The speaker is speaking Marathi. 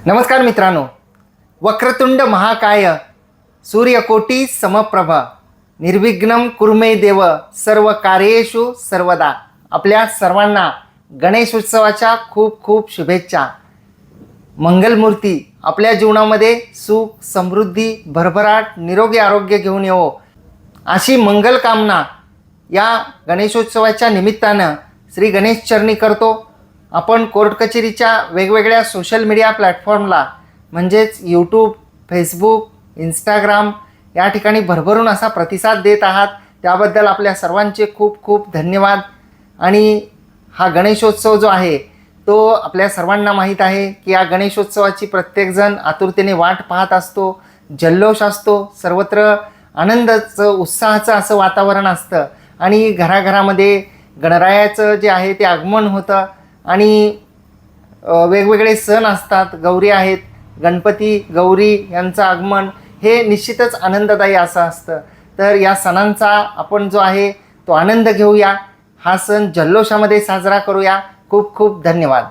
नमस्कार मित्रांनो, वक्रतुंड महाकाय सूर्यकोटी समप्रभ निर्विघ्नं कुर्मे देव सर्व कार्येषु सर्वदा. आपल्या सर्वांना गणेश उत्सवाच्या खूप खूप शुभेच्छा. मंगलमूर्ती आपल्या जीवनामध्ये सुख, समृद्धी, भरभराट, निरोगी आरोग्य घेऊन येवो अशी मंगल कामना या गणेशोत्सवाच्या निमित्तानं श्री गणेश चरणी करतो. आपण कोर्ट कचेरीच्या वेगवेगळ्या सोशल मीडिया प्लॅटफॉर्मला म्हणजेच यूट्यूब, फेसबुक, इंस्टाग्राम या ठिकाणी भरभरून असा प्रतिसाद देत आहात, त्याबद्दल आपल्या सर्वांचे खूप खूप धन्यवाद. आणि हा गणेशोत्सव जो आहे तो आपल्या सर्वांना माहीत आहे की या गणेशोत्सवाची प्रत्येकजण आतुरतेने वाट पाहत असतो. जल्लोष असतो, सर्वत्र आनंदाचं, उत्साहाचं असं वातावरण असतं आणि घराघरामध्ये गणरायाचं जे आहे ते आगमन होतं आणि वेगवेगळे सण असतात. गौरी आहेत, गणपती गौरी यांचं आगमन हे निश्चितच आनंददायी असं असतं. तर या सणांचा आपण जो आहे तो आनंद घेऊया, हा सण जल्लोषामध्ये साजरा करूया. खूप खूप धन्यवाद.